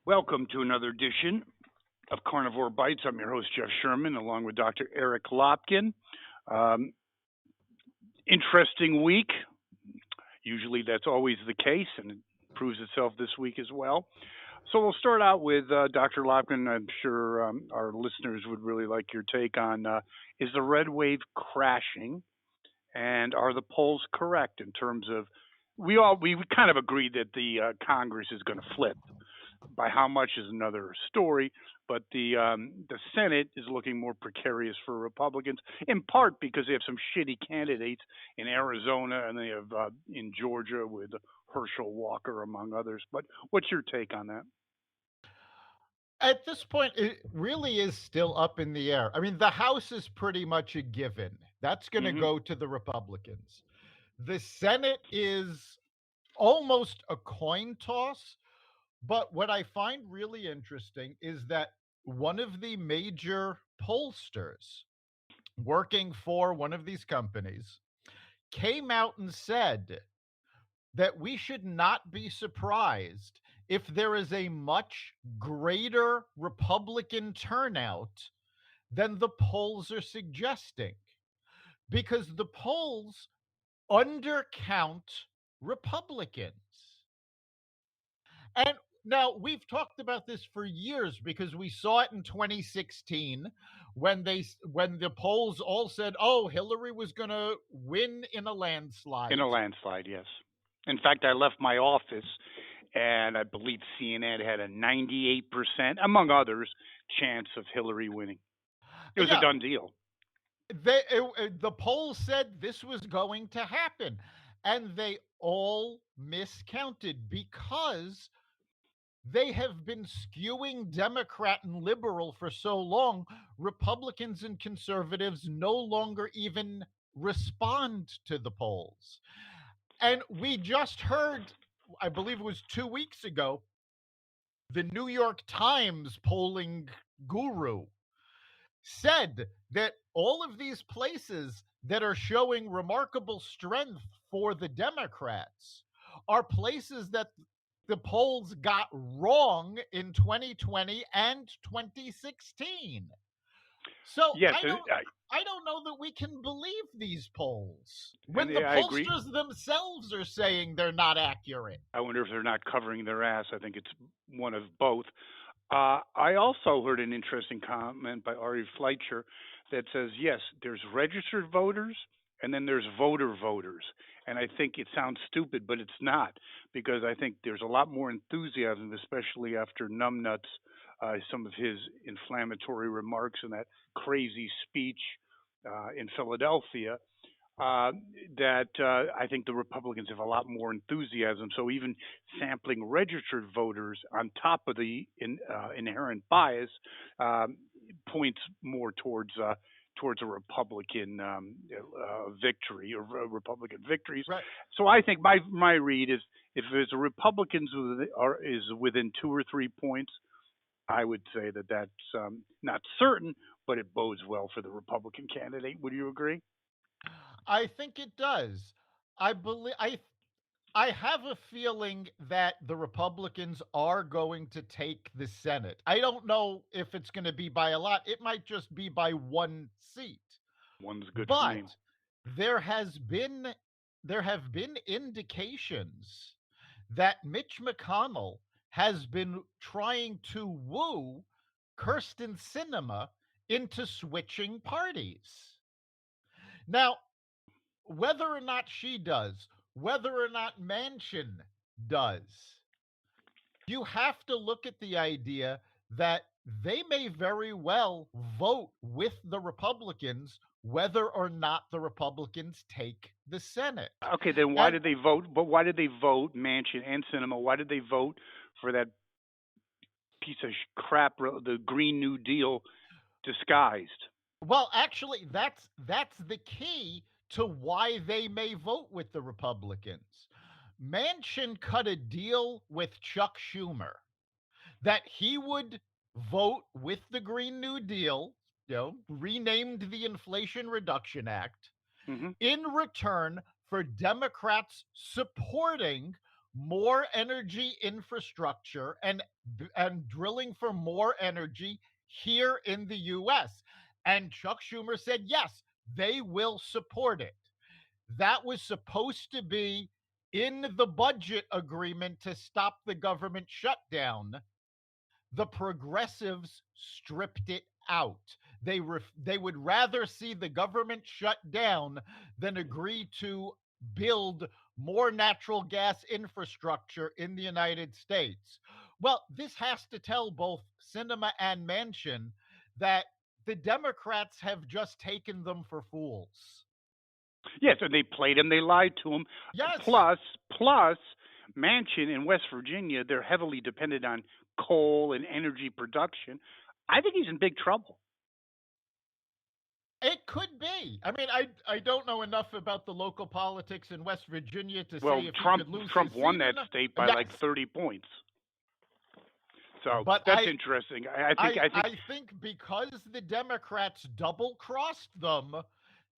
Welcome to another edition of Carnivore Bites. I'm your host, Jeff Sherman, along with Dr. Eric Lopkin. Um, Interesting week. Usually that's always the case, and it proves itself this week as well. So we'll start out with Dr. Lopkin. I'm sure our listeners would really like your take on is the red wave crashing, and are the polls correct in terms of we kind of agreed that the Congress is going to flip. By how much is another story, but the Senate is looking more precarious for Republicans, in part because they have some shitty candidates in Arizona and they have in Georgia with Herschel Walker among others. But what's your take on that? At this point, it really is still up in the air. I mean, the House is pretty much a given. That's going to Hmm. go to the Republicans. The Senate is almost a coin toss. But what I find really interesting is that one of the major pollsters working for one of these companies came out and said that we should not be surprised if there is a much greater Republican turnout than the polls are suggesting, because the polls undercount Republicans. And now we've talked about this for years because we saw it in 2016 when the polls all said, "Oh, Hillary was going to win in a In a landslide." landslide, yes. In fact, I left my office, and I believe CNN had a 98%, among others, chance of Hillary winning. It was a Yeah, done deal. the polls said this was going to happen, and they all miscounted because they have been skewing Democrat and liberal for so long. Republicans and conservatives no longer even respond to the polls. And we just heard, I believe it was 2 weeks ago, the New York Times polling guru said that all of these places that are showing remarkable strength for the Democrats are places that the polls got wrong in 2020 and 2016. So Yes, I don't know that we can believe these polls when the I agree. pollsters themselves are saying they're not accurate. I wonder if they're not covering their ass. I think it's one of both. I also heard an interesting comment by Ari Fleischer that says, yes, there's registered voters and then there's voter voters. And I think it sounds stupid, but it's not, because I think there's a lot more enthusiasm, especially after Numbnuts, some of his inflammatory remarks and that crazy speech in Philadelphia uh, that I think the Republicans have a lot more enthusiasm. So even sampling registered voters on top of the inherent bias um, points more towards a Republican victory or Republican victories. Right. So I think my read is if there's a Republicans is within 2 or 3 points, I would say that that's not certain, but it bodes well for the Republican candidate. Would you agree? I think it does. I have a feeling that the Republicans are going to take the Senate. I don't know if it's going to be by a lot. It might just be by one seat. One's good for me. But there has been there have been indications that Mitch McConnell has been trying to woo Kirsten Sinema into switching parties. Now, whether or not she does, whether or not Manchin does, you have to look at the idea that they may very well vote with the Republicans whether or not the Republicans take the Senate. Okay, then why And did they vote? But why did they vote Manchin and Cinema? Why did they vote for that piece of crap, the Green New Deal disguised? well, actually that's the key to why they may vote with the Republicans. Manchin cut a deal with Chuck Schumer that he would vote with the Green New Deal, renamed the Inflation Reduction Act, Hmm. in return for Democrats supporting more energy infrastructure and drilling for more energy here in the US. And Chuck Schumer said yes, they will support it. That was supposed to be in the budget agreement to stop the government shutdown. The progressives stripped it out. They would rather see the government shut down than agree to build more natural gas infrastructure in the United States. Well, this has to tell both Sinema and Manchin that the Democrats have just taken them for fools. Yes, and they played him. They lied to him. Yes, Plus, Manchin in West Virginia, they're heavily dependent on coal and energy production. I think he's in big trouble. it could be. I mean, I don't know enough about the local politics in West Virginia to say Well, if he Trump could lose his Trump won seat or that not. state by like Yes, 30 points. So but that's interesting. I think I think because the Democrats double crossed them,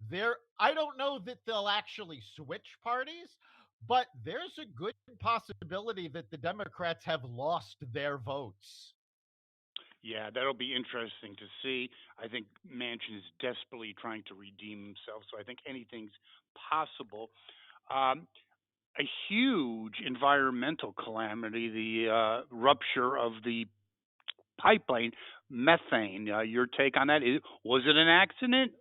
there I don't know that they'll actually switch parties, but there's a good possibility that the Democrats have lost their votes. yeah, that'll be interesting to see. I think Manchin is desperately trying to redeem himself, so I think anything's possible. Um, a huge environmental calamity, the rupture of the pipeline methane. Your take on that? Was it an accident?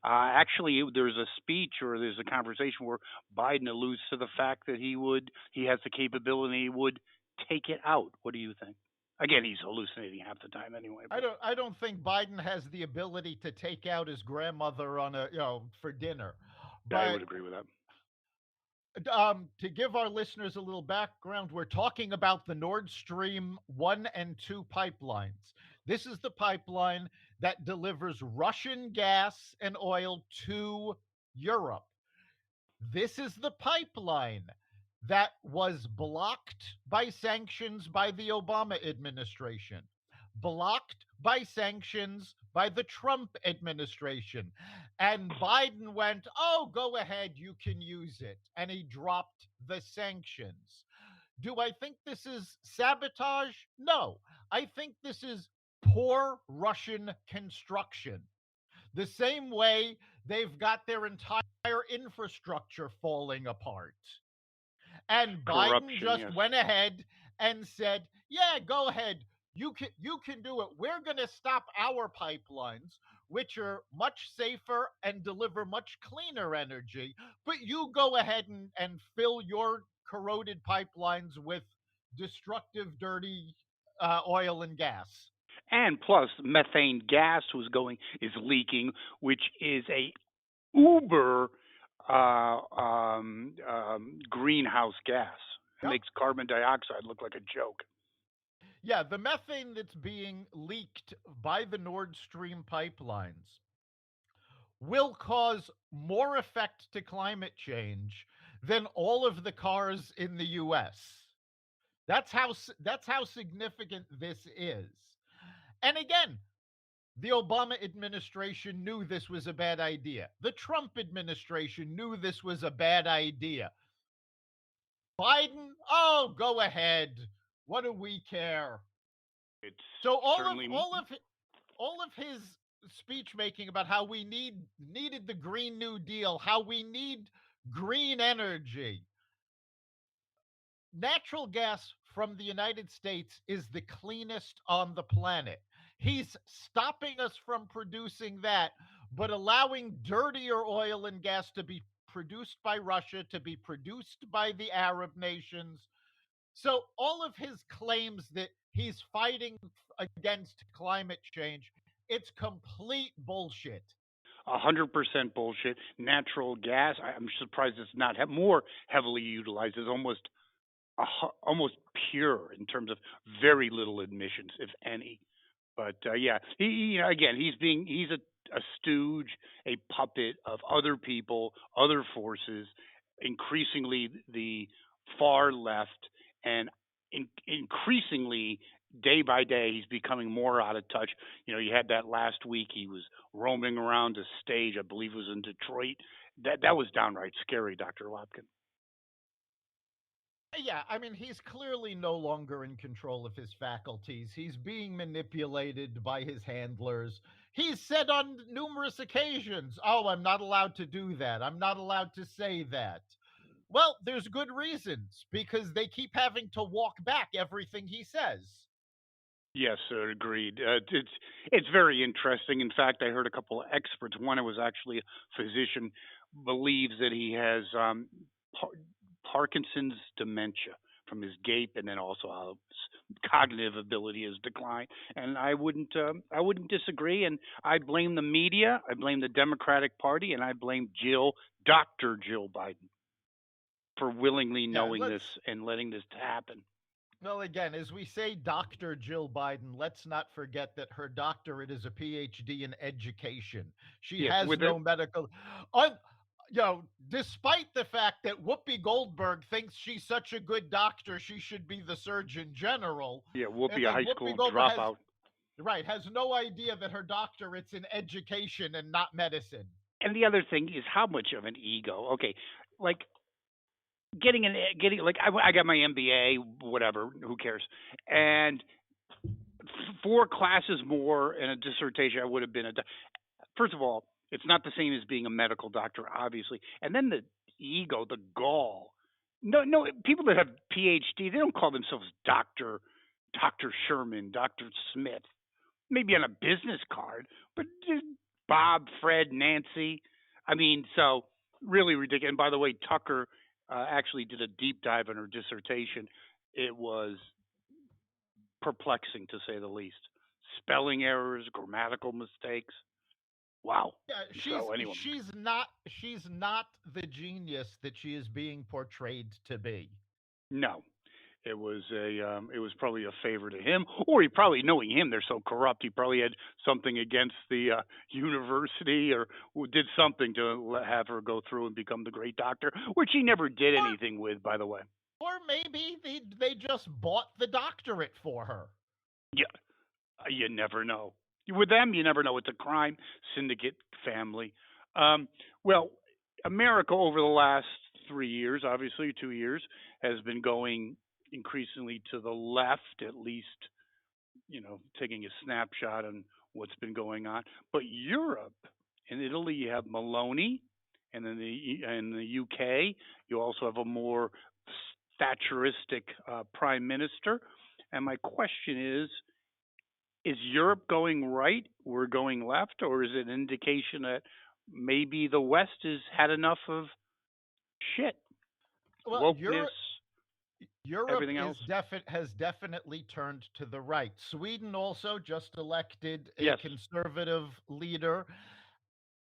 Actually, there's a speech or there's a conversation where Biden alludes to the fact that he has the capability, he would take it out. What do you think? Again, he's hallucinating half the time anyway. But I don't think Biden has the ability to take out his grandmother on a for dinner. yeah, I But would agree with that. to give our listeners a little background, we're talking about the Nord Stream 1 and 2 pipelines. This is the pipeline that delivers Russian gas and oil to Europe. This is the pipeline that was blocked by sanctions by the Obama administration, blocked by sanctions by the Trump administration. And Biden went, oh, go ahead, you can use it. And he dropped the sanctions. Do I think this is sabotage? No. I think this is poor Russian construction. The same way they've got their entire infrastructure falling apart. And Biden Corruption, just yes. went ahead and said, "Yeah, go ahead. You can do it. We're going to stop our pipelines, which are much safer and deliver much cleaner energy, but you go ahead and fill your corroded pipelines with destructive, dirty oil and gas." And plus, methane gas is leaking, which is a uber greenhouse gas. It Yep. makes carbon dioxide look like a joke. Yeah, the methane that's being leaked by the Nord Stream pipelines will cause more effect to climate change than all of the cars in the US. That's how significant this is. And again, the Obama administration knew this was a bad idea. The Trump administration knew this was a bad idea. Biden, oh, go ahead. What do we care? It's So certainly all of his speech making about how we needed the Green New Deal, how we need green energy. Natural gas from the United States is the cleanest on the planet. He's stopping us from producing that, but allowing dirtier oil and gas to be produced by Russia, to be produced by the Arab nations. So all of his claims that he's fighting against climate change, it's complete bullshit. 100% bullshit. Natural gas, I'm surprised it's not more heavily utilized. It's almost pure in terms of very little emissions, if any. But yeah, again, he's a stooge, a puppet of other people, other forces, increasingly the far left, and increasingly day by day he's becoming more out of touch. You had that last week he was roaming around a stage, I believe it was in Detroit. That was downright scary, Dr. Lopkin. Yeah, I mean, he's clearly no longer in control of his faculties. He's being manipulated by his handlers. He's said on numerous occasions, "Oh, I'm not allowed to do that. I'm not allowed to say that." Well, there's good reasons because they keep having to walk back everything he says. Yes, sir, agreed. It's very interesting. In fact, I heard a couple of experts. One who was actually a physician believes that he has par- Parkinson's dementia from his gape, and then also how his cognitive ability has declined. And I wouldn't disagree. And I blame the media, I blame the Democratic Party, and I blame Dr. Jill Biden, for willingly Yeah, knowing this let's and letting this happen. well, again, as we say Dr. Jill Biden, let's not forget that her doctorate is a PhD in education. She Yes, has with it. no medical un, despite the fact that Whoopi Goldberg thinks she's such a good doctor, she should be the Surgeon General. Yeah, Whoopi, a And high Whoopi school Goldberg has dropout. right, has no idea that her doctorate's in education and not medicine. And the other thing is how much of an ego. Okay, like getting like I got my MBA, whatever. Who cares? And four classes more and a dissertation, I would have been a. First of all, it's not the same as being a medical doctor, obviously. And then the ego, the gall. No, no, people that have PhD, they don't call themselves Doctor Sherman, Doctor Smith. Maybe on a business card, but Bob, Fred, Nancy. I mean, so really ridiculous. And by the way, Tucker actually did a deep dive on her dissertation. It was perplexing to say the least. Spelling errors, grammatical mistakes. Wow. Yeah, So anyway, she's not the genius that she is being portrayed to be. no, it was probably a favor to him, or he probably knowing him, they're so corrupt. He probably had something against the university, or did something to have her go through and become the great doctor, which he never did Or anything with, by the way. or maybe they just bought the doctorate for her. Yeah, you never know. With them, you never know. It's a crime syndicate family. Um, well, America over the last 3 years, obviously 2 years, has been going increasingly to the left, at least taking a snapshot on what's been going on. But Europe, in Italy, you have Maloney, and in the UK, you also have a more Thatcheristic prime minister. And my question is Europe going right? We're going left, or is it an indication that maybe the West has had enough of shit, Well, wokeness, Europe everything else? has definitely turned to the right. Sweden also just elected a Yes. conservative leader.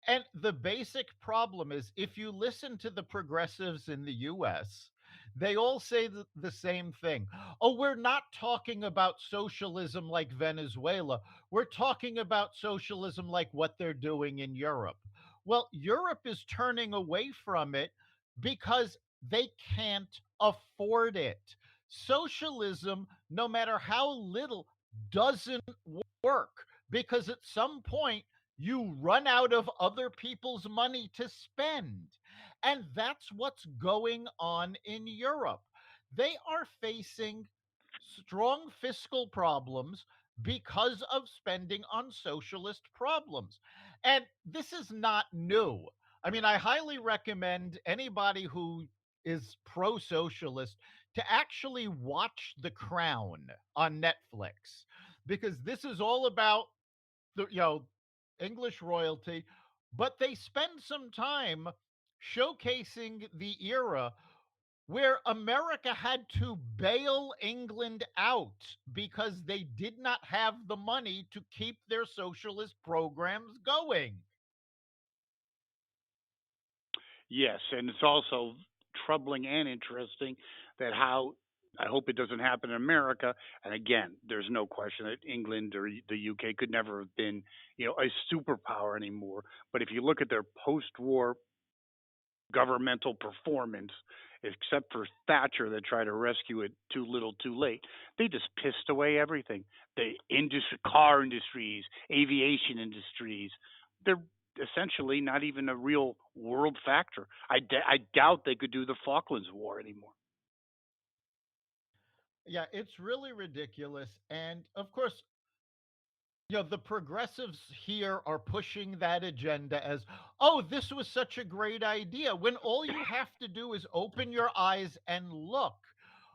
And the basic problem is if you listen to the progressives in the US, they all say the same thing. Oh, we're not talking about socialism like Venezuela. We're talking about socialism like what they're doing in Europe. Well, Europe is turning away from it because they can't afford it. Socialism, no matter how little, doesn't work because at some point you run out of other people's money to spend. And that's what's going on in Europe. They are facing strong fiscal problems because of spending on socialist problems. And this is not new. I mean, I highly recommend anybody who is pro socialist to actually watch The Crown on Netflix because this is all about the English royalty, but they spend some time showcasing the era where America had to bail England out because they did not have the money to keep their socialist programs going. Yes, and it's also troubling and interesting that how I hope it doesn't happen in America. And again, there's no question that England or the UK could never have been, a superpower anymore. But if you look at their post-war governmental performance, except for Thatcher that tried to rescue it too little, too late, they just pissed away everything. The car industries, aviation industries, they're essentially not even a real world factor. I doubt they could do the Falklands War anymore. Yeah, it's really ridiculous. And of course, the progressives here are pushing that agenda as, oh, this was such a great idea, when all you have to do is open your eyes and look.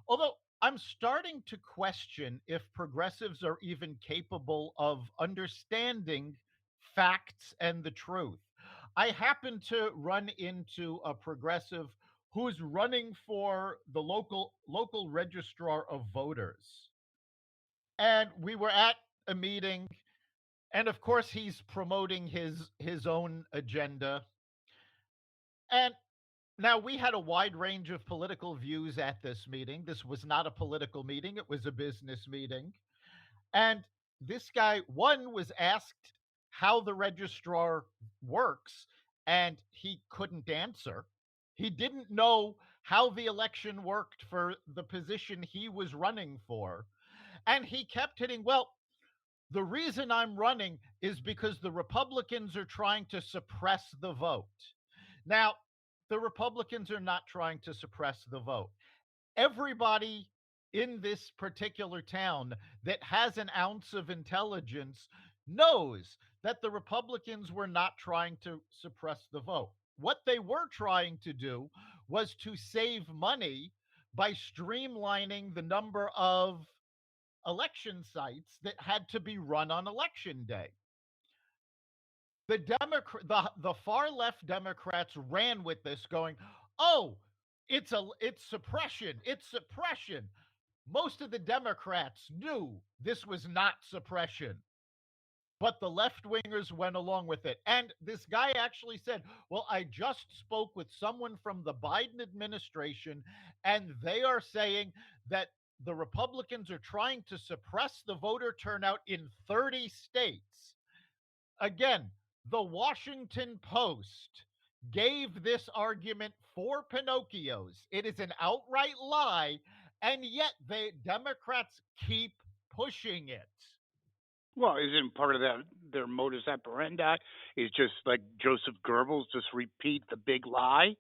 Although I'm starting to question if progressives are even capable of understanding facts and the truth. I happen to run into a progressive who's running for the local registrar of voters. And we were at a meeting, and of course he's promoting his own agenda. And now we had a wide range of political views at this meeting. This was not a political meeting, it was a business meeting. And this guy, one, was asked how the registrar works, and he couldn't answer. He didn't know how the election worked for the position he was running for. And he kept hitting, well, the reason I'm running is because the Republicans are trying to suppress the vote. Now, the Republicans are not trying to suppress the vote. Everybody in this particular town that has an ounce of intelligence knows that the Republicans were not trying to suppress the vote. What they were trying to do was to save money by streamlining the number of election sites that had to be run on election day. The far left Democrats ran with this, going, "Oh, it's suppression. It's suppression." Most of the Democrats knew this was not suppression, but the left wingers went along with it. And this guy actually said, "Well, I just spoke with someone from the Biden administration, and they are saying that the Republicans are trying to suppress the voter turnout in 30 states." Again, the Washington Post gave this argument for Pinocchios. It is an outright lie, and yet the Democrats keep pushing it. Well, isn't part of that their modus operandi is just like Joseph Goebbels, just repeat the big lie,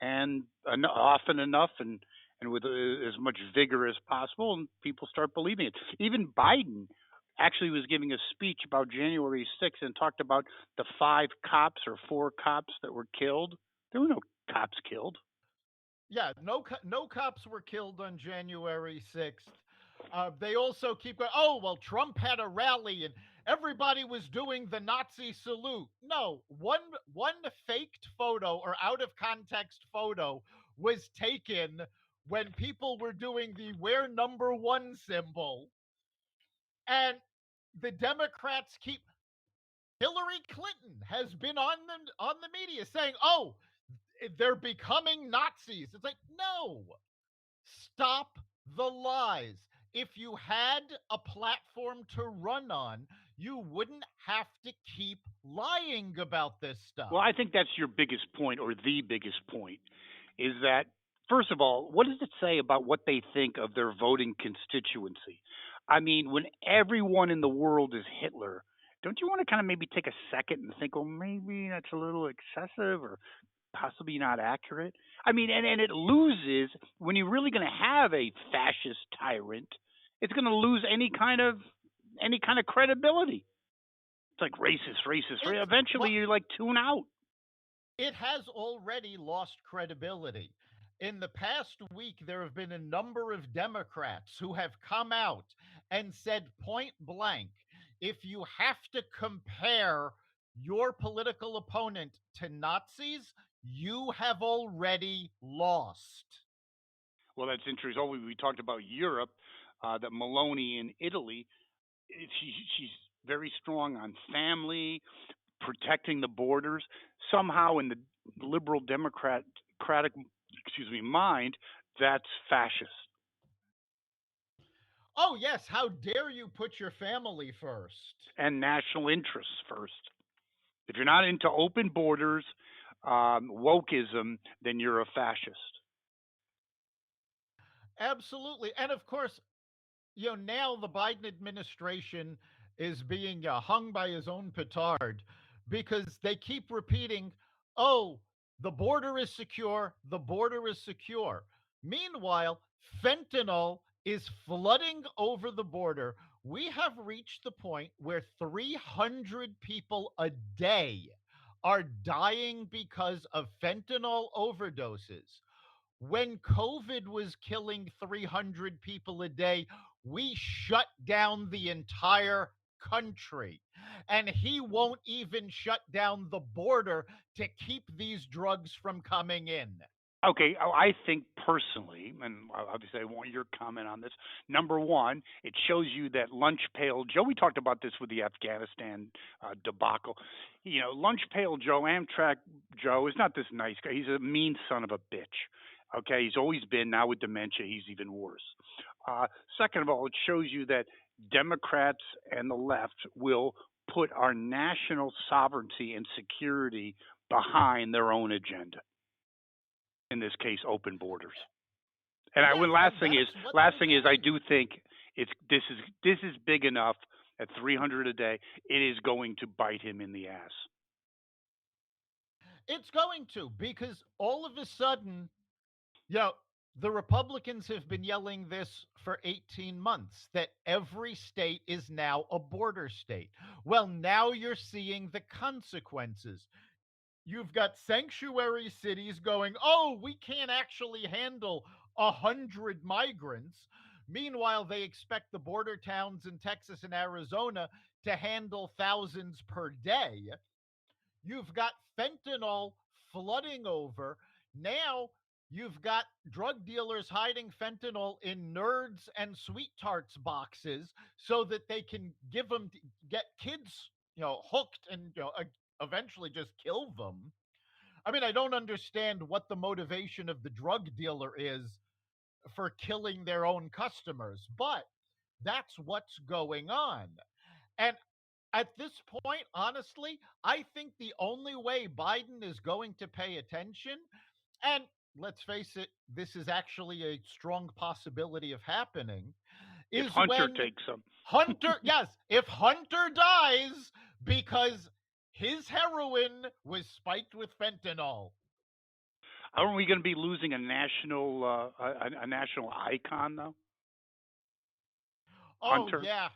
and often enough, and with as much vigor as possible, and people start believing it. Even Biden actually was giving a speech about January 6th and talked about the five cops or four cops that were killed. There were no cops killed. Yeah, no cops were killed on January 6th. They also keep going, oh, well, Trump had a rally and everybody was doing the Nazi salute. No, one faked photo or out of context photo was taken when people were doing the wear number one symbol. And the Democrats keep, Hillary Clinton has been on the media saying, "Oh, they're becoming Nazis." It's like, no, stop the lies. If you had a platform to run on, you wouldn't have to keep lying about this stuff. Well, I think that's your biggest point, or the biggest point, is that first of all, what does it say about what they think of their voting constituency? I mean, when everyone in the world is Hitler, don't you want to kind of maybe take a second and think, well, maybe that's a little excessive or possibly not accurate? I mean, and it loses when you're really going to have a fascist tyrant. It's going to lose any kind of credibility. It's like racist, racist. It's Eventually, well, you like tune out. it has already lost credibility. In the past week, there have been a number of Democrats who have come out and said point blank, if you have to compare your political opponent to Nazis, you have already lost. Well, that's interesting. Oh, we talked about Europe. That Maloney in Italy, she's very strong on family, protecting the borders. Somehow, in the liberal democratic, mind, that's fascist Oh, yes, how dare you put your family first? and national interests first. If you're not into open borders, wokeism, then you're a fascist. Absolutely. And of course, now the Biden administration is being hung by his own petard because they keep repeating, oh, the border is secure, the border is secure. Meanwhile, fentanyl is flooding over the border. We have reached the point where 300 people a day are dying because of fentanyl overdoses. When COVID was killing 300 people a day, we shut down the entire country. And he won't even shut down the border to keep these drugs from coming in. Okay, I think personally, and obviously I want your comment on this. Number one, it shows you that lunch pail Joe. We talked about this with the Afghanistan debacle. You know, lunch pail Joe, Amtrak Joe is not this nice guy. He's a mean son of a bitch. Okay, he's always been. Now with dementia, he's even worse. Uh, Second of all, it shows you that Democrats and the left will put our national sovereignty and security behind their own agenda, in this case, open borders. And I Yes, would and that's what last they're thing is I doing. do think this is big enough at 300 a day. It is going to bite him in the ass. It's going to, because all of a sudden, you know, the Republicans have been yelling this for 18 months that every state is now a border state. Well, now you're seeing the consequences. You've got sanctuary cities going, oh, we can't actually handle 100 migrants. Meanwhile, they expect the border towns in Texas and Arizona to handle thousands per day. You've got fentanyl flooding over. Now you've got drug dealers hiding fentanyl in Nerds and Sweet Tarts boxes so that they can give them to get kids, hooked and eventually just kill them. I mean, I don't understand what the motivation of the drug dealer is for killing their own customers, but that's what's going on. And at this point, honestly, I think the only way Biden is going to pay attention, and let's face it, this is actually a strong possibility of happening, If is Hunter when takes him, Hunter, yes, if Hunter dies because his heroin was spiked with fentanyl. aren't we going to be losing a a national icon though? Oh, Hunter. yeah,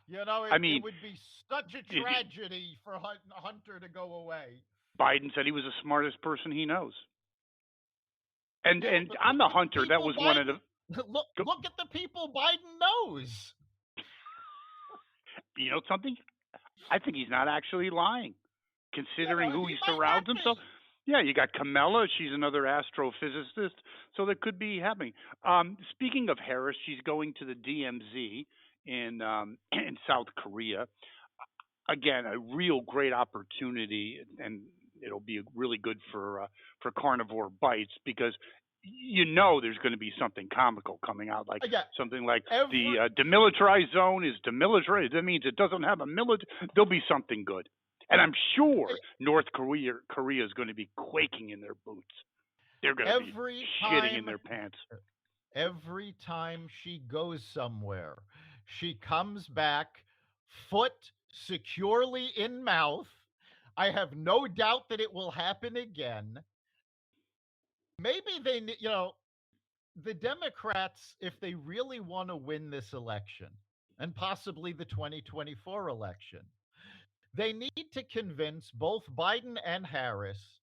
I it mean, would be such a it, tragedy for Hunter to go away. Biden said he was the smartest person he knows. Yeah, And but on look the at the Hunter, that people was one of Biden the. look at the people Biden knows. You know something? I think he's not actually lying, considering who He he might not surrounds himself. be. Yeah, you got Kamala. She's another astrophysicist, so that could be happening. Speaking of Harris, she's going to the DMZ in in South Korea. Again, a real great opportunity, and it'll be really good for Carnivore Bites because you know there's going to be something comical coming out, like Yeah, something like every the demilitarized zone is demilitarized. That means it doesn't have a military. There'll be something good, and I'm sure North Korea is going to be quaking in their boots. They're going to be every shitting in time their pants. every time she goes somewhere, she comes back foot securely in mouth. I have no doubt that it will happen again. Maybe the Democrats, if they really want to win this election and possibly the 2024 election, they need to convince both Biden and Harris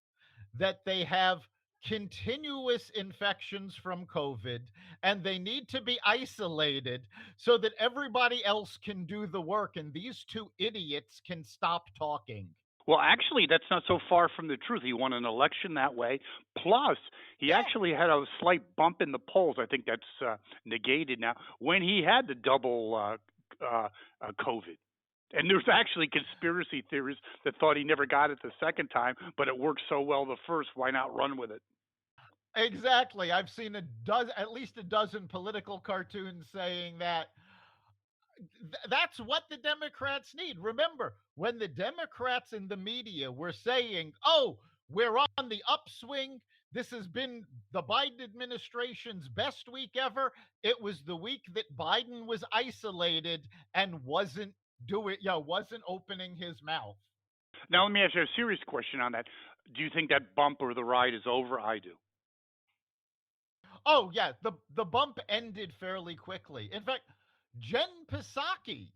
that they have continuous infections from COVID and they need to be isolated so that everybody else can do the work and these two idiots can stop talking. Well, actually, that's not so far from the truth. He won an election that way. Plus, he Yeah, actually had a slight bump in the polls. I think that's negated now when he had the double COVID. And there's actually conspiracy theories that thought he never got it the second time, but it worked so well the first. Why not run with it? exactly. I've seen at least a dozen political cartoons saying that that's what the Democrats need. Remember, when the Democrats in the media were saying, oh, we're on the upswing, this has been the Biden administration's best week ever, it was the week that Biden was isolated and wasn't opening his mouth. Now, let me ask you a serious question on that. Do you think that bump or the ride is over? I do. Oh yeah, the bump ended fairly quickly. In fact, Jen Psaki,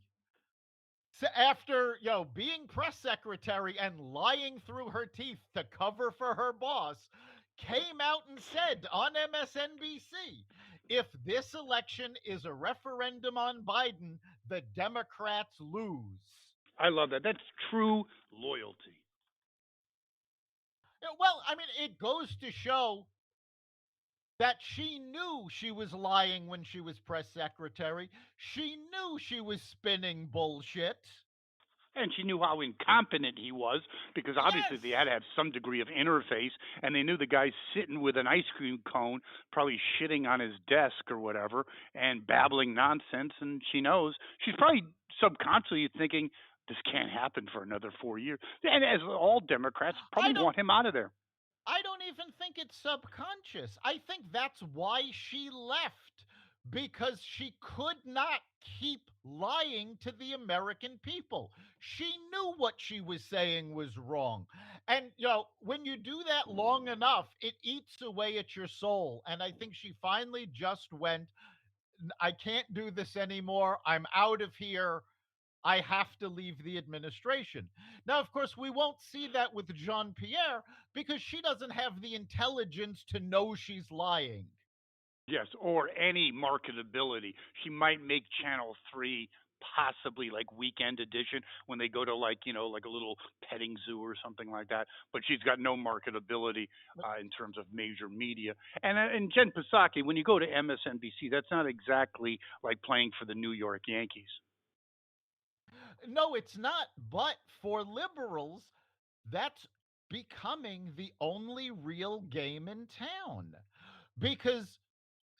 after being press secretary and lying through her teeth to cover for her boss, came out and said on MSNBC, if this election is a referendum on Biden, the Democrats lose. I love that. That's true loyalty. Well, I mean, it goes to show that she knew she was lying when she was press secretary. She knew she was spinning bullshit. And she knew how incompetent he was because obviously they had Yes. to have some degree of interface, and they knew the guy's sitting with an ice cream cone, probably shitting on his desk or whatever, and babbling nonsense. And she knows she's probably subconsciously thinking this can't happen for another 4 years. And as all Democrats I probably don't want him out of there. I don't even think it's subconscious. I think that's why she left, because she could not keep lying to the American people. She knew what she was saying was wrong. And, when you do that long enough, it eats away at your soul. And I think she finally just went, I can't do this anymore. I'm out of here. I have to leave the administration. Now, of course, we won't see that with Jean Pierre because she doesn't have the intelligence to know she's lying. Yes, or any marketability. She might make Channel 3 possibly like weekend edition when they go to like, like a little petting zoo or something like that, but she's got no marketability in terms of major media. And Jen Psaki, when you go to MSNBC, that's not exactly like playing for the New York Yankees. No, it's not. But for liberals, that's becoming the only real game in town because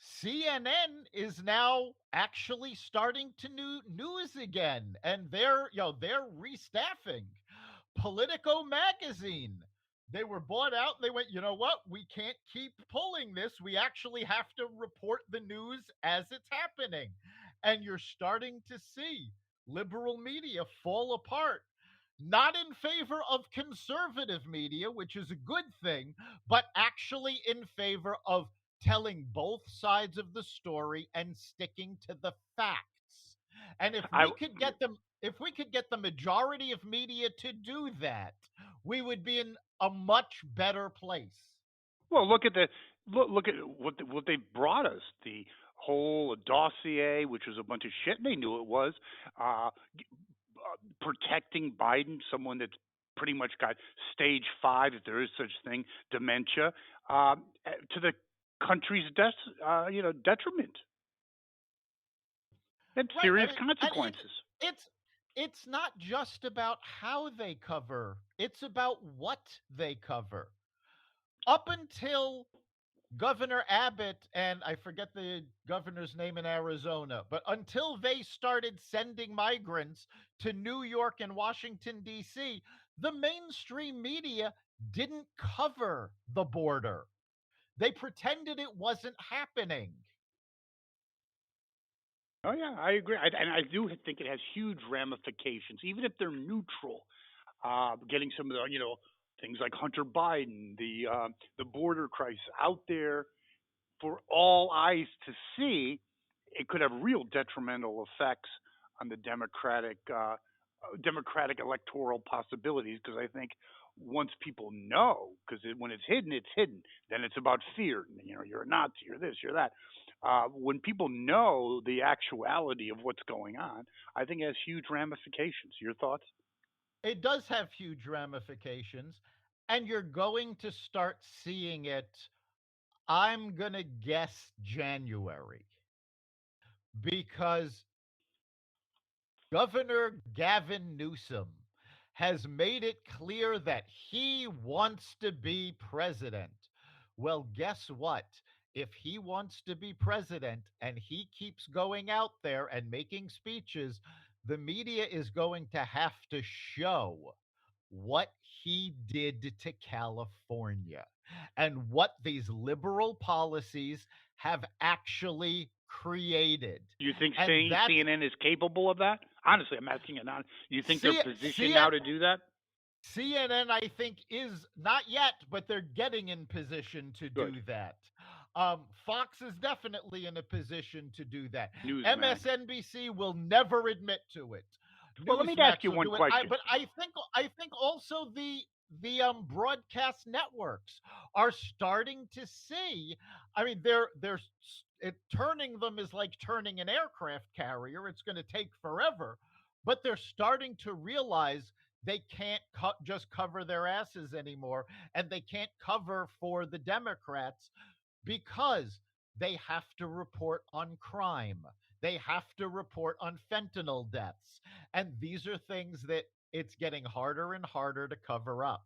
CNN is now actually starting to news again, and they're restaffing. Politico magazine, they were bought out. They went, you know what? We can't keep pulling this. We actually have to report the news as it's happening. And you're starting to see liberal media fall apart, not in favor of conservative media, which is a good thing, but actually in favor of telling both sides of the story and sticking to the facts. And I if we could get the majority of media to do that, we would be in a much better place. Well, look at what they brought us. The whole dossier, which was a bunch of shit, and they knew it was. Uh, Protecting Biden, someone that's pretty much got stage 5, if there is such thing, dementia, to the country's detriment. That's Right. I serious mean, and consequences. it's it's not just about how they cover, it's about what they cover. Up until Governor Abbott, and I forget the governor's name in Arizona, but until they started sending migrants to New York and Washington, D.C., the mainstream media didn't cover the border. They pretended it wasn't happening. Oh yeah, I agree, and I do think it has huge ramifications, even if they're neutral. Getting some of the things like Hunter Biden, the border crisis out there for all eyes to see, it could have real detrimental effects on the Democratic electoral possibilities. Because I think once people know, because when it's hidden, it's hidden. Then it's about fear. You're a Nazi, you're this, you're that. When people know the actuality of what's going on, I think it has huge ramifications. Your thoughts? It does have huge ramifications, and you're going to start seeing it, I'm going to guess January, because Governor Gavin Newsom has made it clear that he wants to be president. Well, guess what? If he wants to be president and he keeps going out there and making speeches, the media is going to have to show what he did to California and what these liberal policies have actually created. Do you think And that's CNN is capable of that? Honestly, I'm asking it now. Do you think they're C- positioned C- now to do that? CNN, I think, is not yet, but they're getting in position to Good. do that. Fox is definitely in a position to do that. Newsmax. MSNBC will never admit to it. Well, let me ask Newsmax you will one do it. question. But I think also the broadcast networks are starting to see. I mean, turning them is like turning an aircraft carrier. It's going to take forever, but they're starting to realize they can't just cover their asses anymore, and they can't cover for the Democrats because they have to report on crime. They have to report on fentanyl deaths. And these are things that it's getting harder and harder to cover up.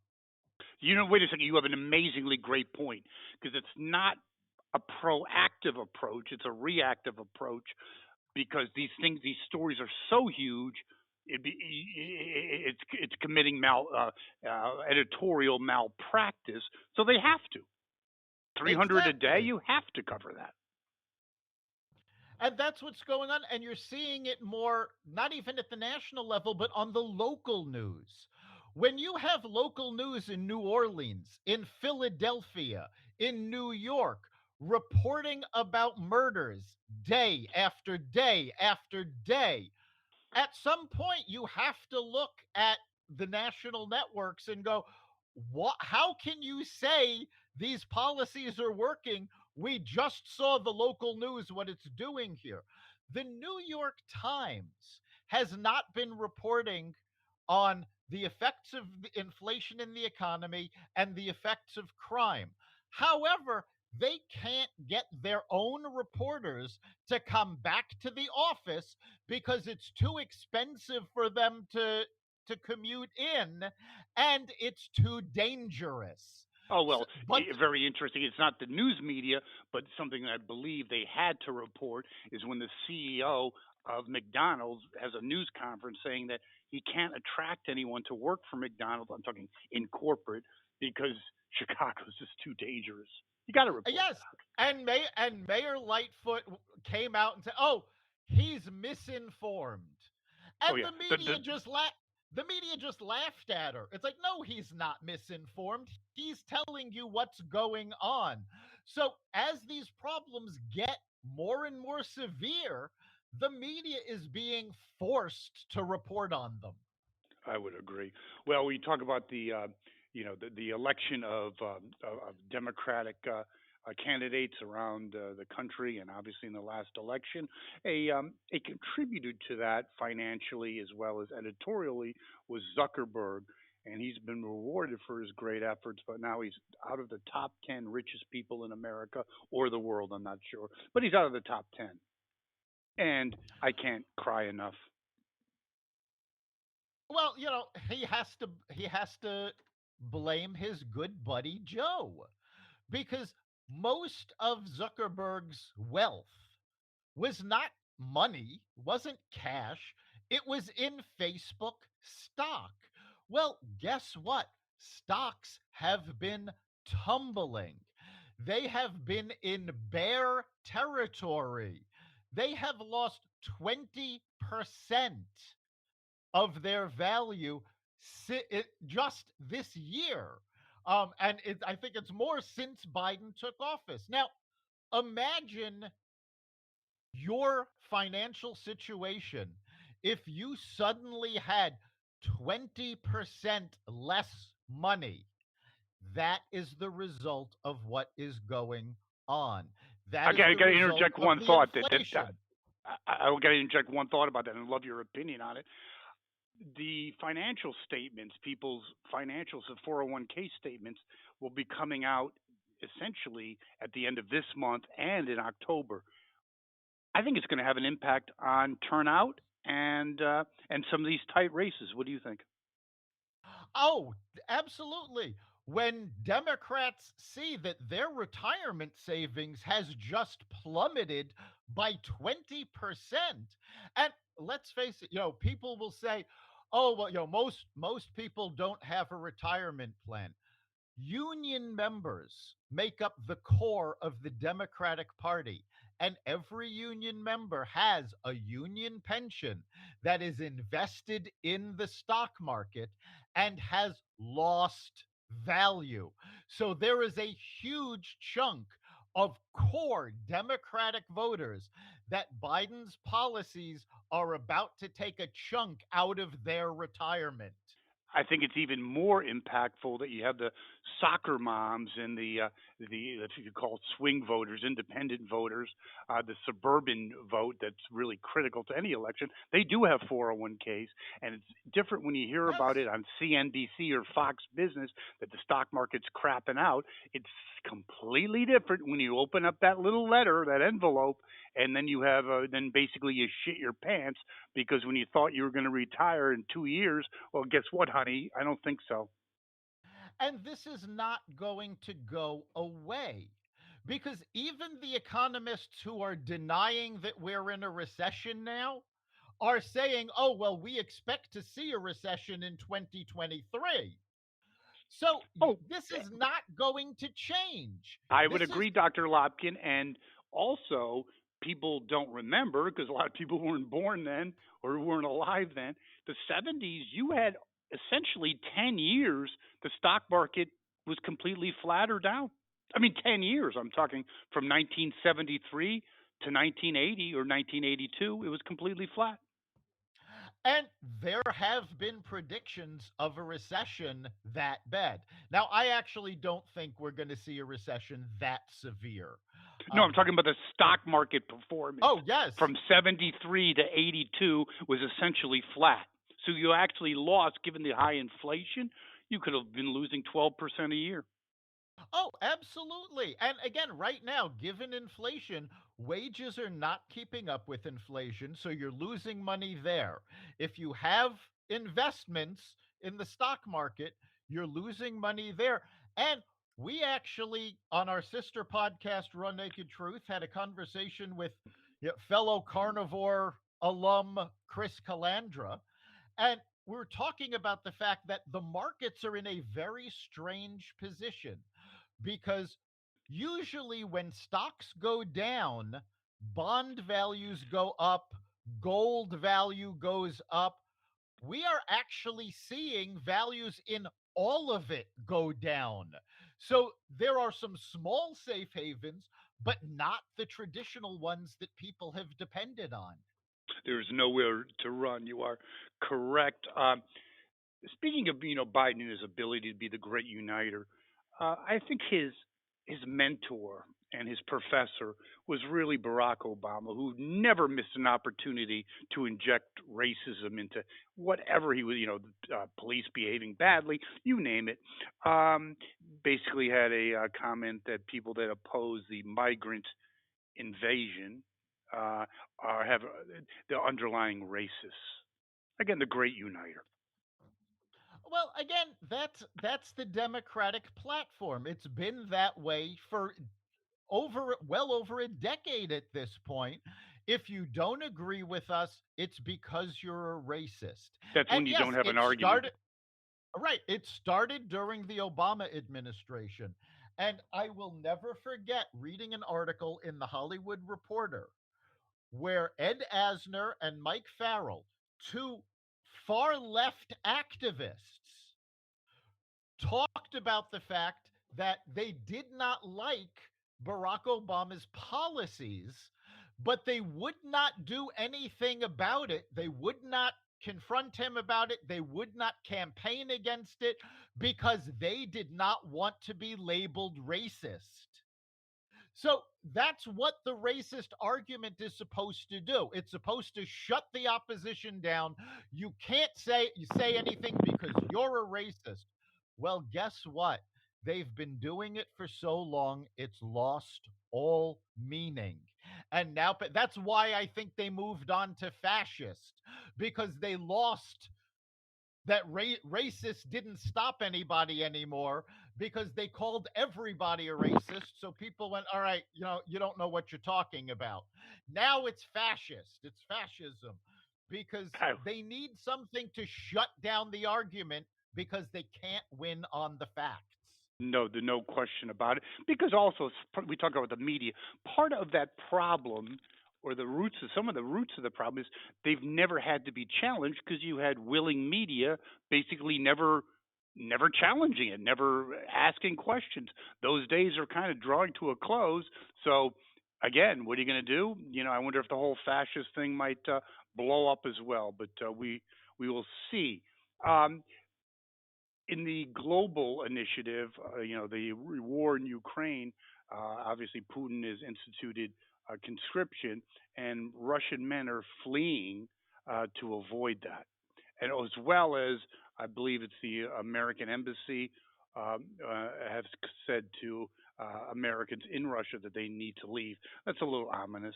Wait a second. You have an amazingly great point because it's not a proactive approach; it's a reactive approach because these stories are so huge. It's committing editorial malpractice, so they have to. 300 a day, Exactly. you have to cover that. And that's what's going on. And you're seeing it more, not even at the national level, but on the local news. When you have local news in New Orleans, in Philadelphia, in New York, reporting about murders day after day after day, at some point you have to look at the national networks and go, what, how can you say these policies are working? We just saw the local news what it's doing here. The New York Times has not been reporting on the effects of the inflation in the economy and the effects of crime. However, they can't get their own reporters to come back to the office because it's too expensive for them to commute in, and it's too dangerous. Oh, So, well, but very interesting. It's not the news media, but something I believe they had to report is when the CEO of McDonald's has a news conference saying that he can't attract anyone to work for McDonald's. I'm talking in corporate because Chicago's just too dangerous. You got to report yes, that. and Mayor Lightfoot came out and said, "Oh, he's misinformed," Oh and yeah, the media just laughed at her. It's like, no, he's not misinformed. He's telling you what's going on. So as these problems get more and more severe, the media is being forced to report on them. I would agree. Well, we talk about the election of Democratic candidates around the country, and obviously in the last election, a contributor to that financially as well as editorially was Zuckerberg, and he's been rewarded for his great efforts. But now he's out of the top 10 richest people in America or the world. I'm not sure, but he's out of the top 10, and I can't cry enough. Well, he has to blame his good buddy Joe, because most of Zuckerberg's wealth was not money, wasn't cash, it was in Facebook stock. Well, guess what? Stocks have been tumbling. They have been in bear territory. They have lost 20% of their value just this year. I think it's more since Biden took office. Now, imagine your financial situation if you suddenly had 20% less money. That is the result of what is going on. That is I the got to result interject of one the thought inflation. I got to interject one thought about that and love your opinion on it. The financial statements, people's financials, the 401k statements will be coming out essentially at the end of this month and in October. I think it's going to have an impact on turnout and some of these tight races. What do you think? Oh, absolutely. When Democrats see that their retirement savings has just plummeted by 20%, and let's face it, people will say, "Oh, well, most people don't have a retirement plan." Union members make up the core of the Democratic Party, and every union member has a union pension that is invested in the stock market and has lost value. So there is a huge chunk of core Democratic voters that Biden's policies are about to take a chunk out of their retirement. I think it's even more impactful that you have the soccer moms and the if you could call it swing voters, independent voters, the suburban vote that's really critical to any election. They do have 401ks, and it's different when you hear about Yes. it on CNBC or Fox Business that the stock market's crapping out. It's completely different when you open up that little letter, that envelope, and then you have then basically you shit your pants because when you thought you were going to retire in 2 years, well, guess what, honey? I don't think so. And this is not going to go away because even the economists who are denying that we're in a recession now are saying, oh, well, we expect to see a recession in 2023. So Oh, this is not going to change. I would This is, agree, Dr. Lopkin. And also, people don't remember because a lot of people weren't born then or weren't alive then. The 70s, you had essentially 10 years, the stock market was completely flat or down. I mean, 10 years. I'm talking from 1973 to 1980 or 1982, it was completely flat. and there have been predictions of a recession that bad. Now, I actually don't think we're going to see a recession that severe. No, I'm Um, talking about the stock market performance oh, yes. from 73 to 82 was essentially flat. So you actually lost, given the high inflation, you could have been losing 12% a year. Oh, absolutely. And again, right now, given inflation, wages are not keeping up with inflation. So you're losing money there. If you have investments in the stock market, you're losing money there. And we actually, on our sister podcast, Run Naked Truth, had a conversation with fellow Carnivore alum Chris Calandra. And we're talking about the fact that the markets are in a very strange position because usually when stocks go down, bond values go up, gold value goes up. We are actually seeing values in all of it go down. So there are some small safe havens, but not the traditional ones that people have depended on. There's nowhere to run. You are correct. Speaking of Biden and his ability to be the great uniter, I think his mentor and his professor was really Barack Obama, who never missed an opportunity to inject racism into whatever he was, police behaving badly, you name it. Um, Basically had a comment that people that oppose the migrant invasion are have the underlying racists. Again, the great uniter. Well, again, that's the Democratic platform. It's been that way for well over a decade at this point. If you don't agree with us, it's because you're a racist. That's when And you yes, don't have an it argument. started right, it started during the Obama administration. And I will never forget reading an article in the Hollywood Reporter where Ed Asner and Mike Farrell, two far left activists, talked about the fact that they did not like Barack Obama's policies, but they would not do anything about it. They would not confront him about it. They would not campaign against it because they did not want to be labeled racist. So that's what the racist argument is supposed to do. It's supposed to shut the opposition down. You can't say anything because you're a racist. Well, guess what? They've been doing it for so long, it's lost all meaning. And now that's why I think they moved on to fascist because they lost that racist didn't stop anybody anymore because they called everybody a racist. So people went, all right, you don't know what you're talking about. Now it's fascist, it's fascism because I, they need something to shut down the argument because they can't win on the facts. no question about it. Because also we talk about the media. Part of that problem, or the roots of some of the roots of the problem, is they've never had to be challenged because you had willing media, basically never. never challenging it, never asking questions. Those days are kind of drawing to a close. So again, what are you going to do? I wonder if the whole fascist thing might blow up as well. But we will see. Um, in the global initiative, the war in Ukraine, obviously Putin has instituted conscription, and Russian men are fleeing to avoid that, and as well as I believe it's the American embassy have said to Americans in Russia that they need to leave. That's a little ominous.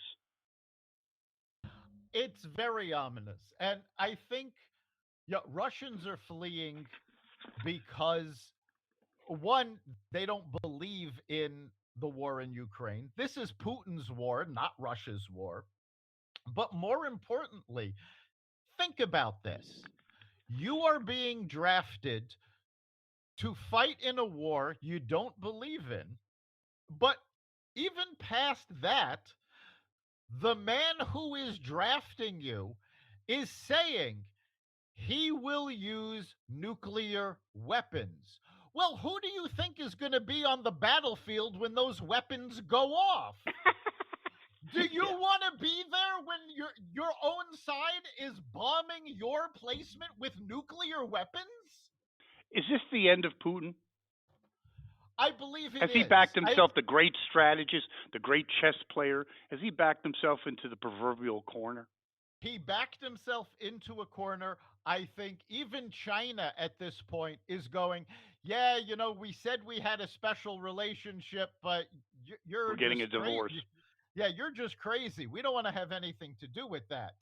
It's very ominous. And I think, yeah, Russians are fleeing because, one, they don't believe in the war in Ukraine. This is Putin's war, not Russia's war. But more importantly, think about this. You are being drafted to fight in a war you don't believe in. But even past that, the man who is drafting you is saying he will use nuclear weapons. Well, who do you think is going to be on the battlefield when those weapons go off? Do you Yeah. want to be there when your own side is bombing your placement with nuclear weapons? Is this the end of Putin? I believe it Has he is. backed himself, the great strategist, the great chess player? Has he backed himself into the proverbial corner? He backed himself into a corner. I think even China at this point is going, yeah, we said we had a special relationship, but We're you're getting a just divorce. crazy. Yeah, you're just crazy. We don't want to have anything to do with that.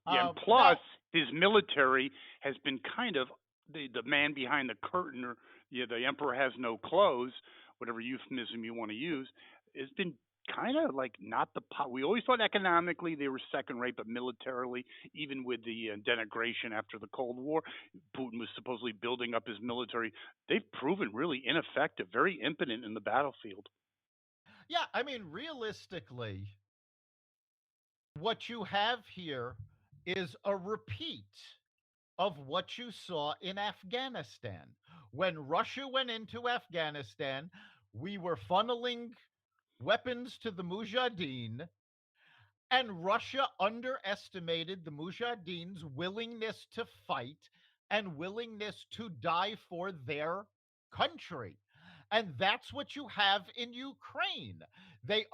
Yeah, and Now, plus his military has been kind of the man behind the curtain, or the emperor has no clothes, whatever euphemism you want to use, has been kind of like not we always thought economically they were second rate, but militarily, even with the denigration after the Cold War, Putin was supposedly building up his military. They've proven really ineffective, very impotent in the battlefield. yeah, I mean, realistically, what you have here is a repeat of what you saw in Afghanistan. When Russia went into Afghanistan, we were funneling weapons to the Mujahideen, and Russia underestimated the Mujahideen's willingness to fight and willingness to die for their country. And that's what you have in Ukraine. They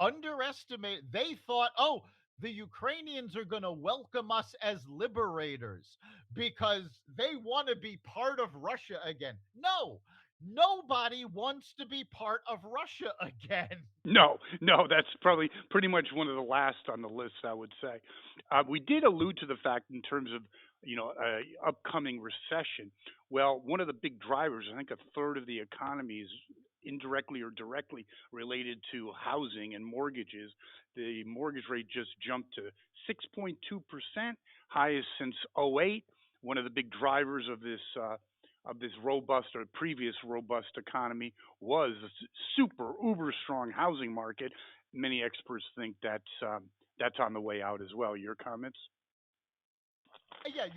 thought, oh, the Ukrainians are going to welcome us as liberators because they want to be part of Russia again. No, nobody wants to be part of Russia again. No, no, that's probably pretty much one of the last on the list, I would say. We did allude to the fact in terms of upcoming recession. Well, one of the big drivers, I think a third of the economy is indirectly or directly related to housing and mortgages. The mortgage rate just jumped to 6.2%, highest since '08. One of the big drivers of this robust or previous robust economy was a super uber strong housing market. Many experts think that's on the way out as well. Your comments? Yeah,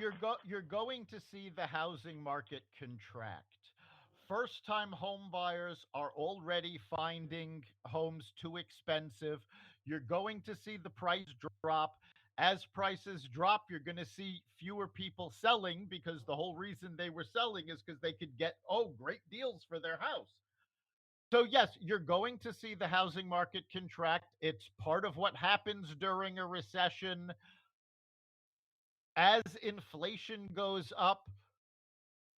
you're going to see the housing market contract. First time home buyers are already finding homes too expensive. You're going to see the price drop. As prices drop, you're going to see fewer people selling because the whole reason they were selling is because they could get, oh, great deals for their house. So, yes, you're going to see the housing market contract. It's part of what happens during a recession. As inflation goes up,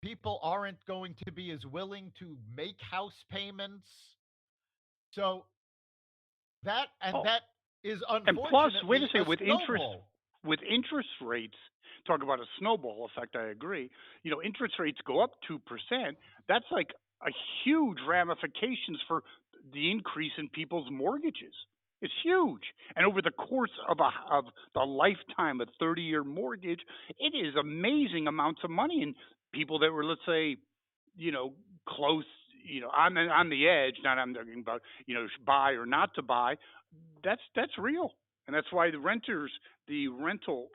people aren't going to be as willing to make house payments. So Oh, that is and plus, wait a unfortunately a second, snowball. with interest rates, talk about a snowball effect. I agree. Interest rates go up 2%. That's like a huge ramifications for the increase in people's mortgages. It's huge, and over the course of the lifetime, a 30-year mortgage, it is amazing amounts of money. And people that were, let's say, you know, close, on the edge. Not I'm talking about buy or not to buy. That's real, and that's why the rental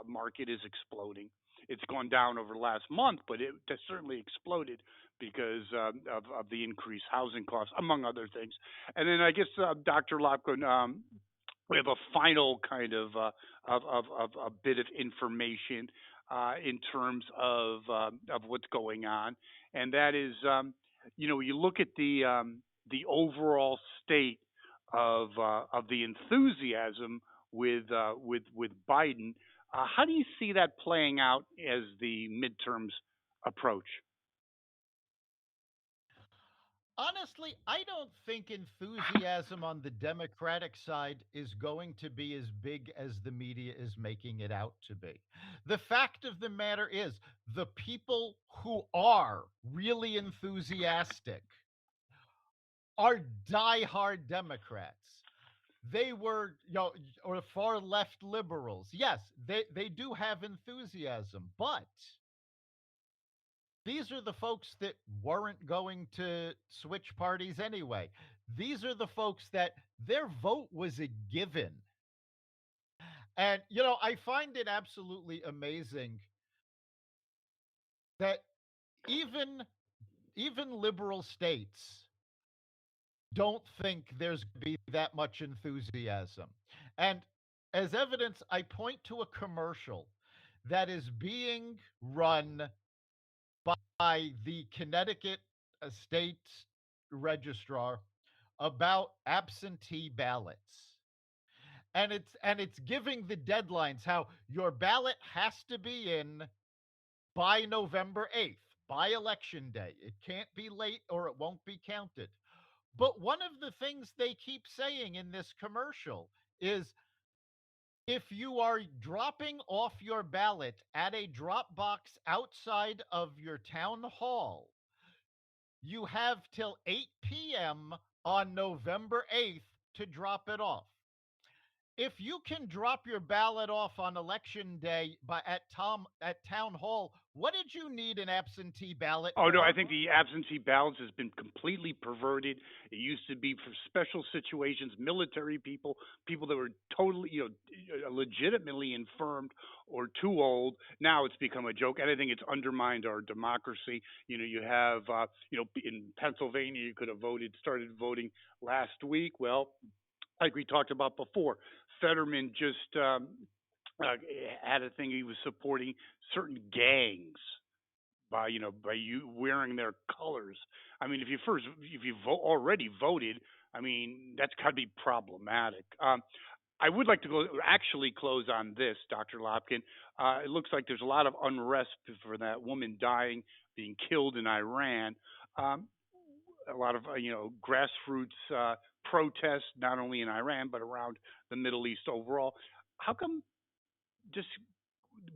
market is exploding. it's gone down over the last month, but it has certainly exploded because of the increased housing costs, among other things. And then I guess Dr. Lopkin, we have a final kind of a bit of information in terms of what's going on, and that is, you look at the overall state of the enthusiasm with Biden. How do you see that playing out as the midterms approach? Honestly, I don't think enthusiasm on the Democratic side is going to be as big as the media is making it out to be. The fact of the matter is, the people who are really enthusiastic are diehard Democrats. They were, or far left liberals. Yes, they do have enthusiasm, but these are the folks that weren't going to switch parties anyway. These are the folks that their vote was a given. And, I find it absolutely amazing that even liberal states don't think there's going to be that much enthusiasm. And as evidence, I point to a commercial that is being run by the Connecticut State Registrar about absentee ballots. And it's giving the deadlines how your ballot has to be in by November 8th, by election day. It can't be late or it won't be counted. But one of the things they keep saying in this commercial is if you are dropping off your ballot at a drop box outside of your town hall, you have till 8 p.m. on November 8th to drop it off. If you can drop your ballot off on election day at town hall, what did you need an absentee ballot Oh no, I for? think the absentee ballots has been completely perverted. It used to be for special situations, military people, people that were totally, legitimately infirmed or too old. Now it's become a joke, and I think it's undermined our democracy. You have, in Pennsylvania, you could have started voting last week. Well, like we talked about before, Fetterman just uh, had a thing he was supporting certain gangs by you wearing their colors. I mean, if you already voted, I mean that's got to be problematic. I would like to actually close on this, Dr. Lopkin. It looks like there's a lot of unrest for that woman dying, being killed in Iran. Um, a lot of grassroots protests, not only in Iran but around the Middle East overall. How come just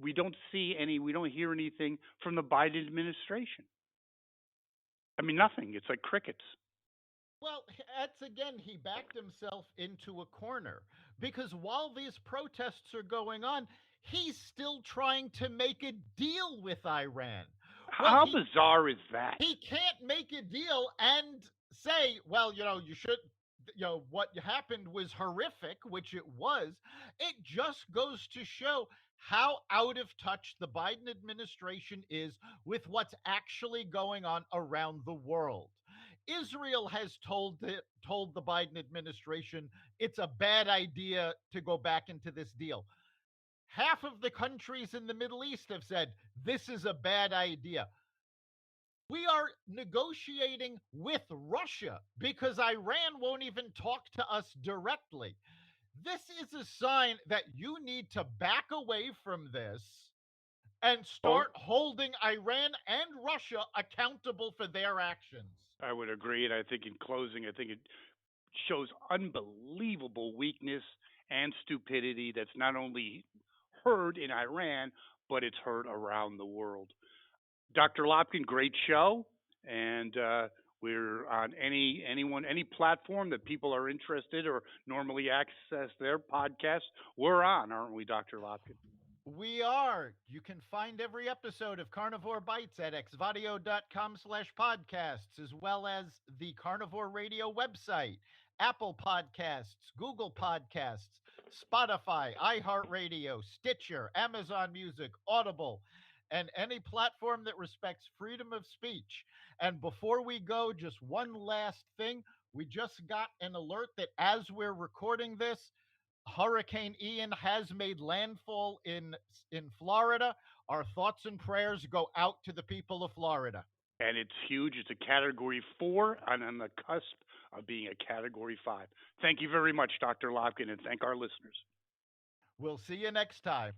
we don't hear anything from the Biden administration? I mean, nothing. It's like crickets. Well, that's again, he backed himself into a corner because while these protests are going on, he's still trying to make a deal with Iran. Well, How bizarre is that? he can't make a deal and say, well, you should, what happened was horrific, which it was. It just goes to show how out of touch the Biden administration is with what's actually going on around the world. Israel has told the Biden administration it's a bad idea to go back into this deal. Half of the countries in the Middle East have said this is a bad idea. We are negotiating with Russia because Iran won't even talk to us directly. This is a sign that you need to back away from this and Oh, start holding Iran and Russia accountable for their actions. I would agree. And I think in closing, I think it shows unbelievable weakness and stupidity that's not only heard in Iran, but it's heard around the world. Dr. Lopkin, great show. And we're on any platform that people are interested or normally access their podcasts. We're on, aren't we, Dr. Lopkin? We are. You can find every episode of Carnivore Bites at xvadio.com/podcasts, as well as the Carnivore Radio website, Apple Podcasts, Google Podcasts, Spotify, iHeartRadio, Stitcher, Amazon Music, Audible. and any platform that respects freedom of speech. And before we go, just one last thing. We just got an alert that as we're recording this, Hurricane Ian has made landfall in Florida. Our thoughts and prayers go out to the people of Florida. And it's huge. It's a category 4 and on the cusp of being a category 5. Thank you very much, Dr. Lopkin, and thank our listeners. We'll see you next time.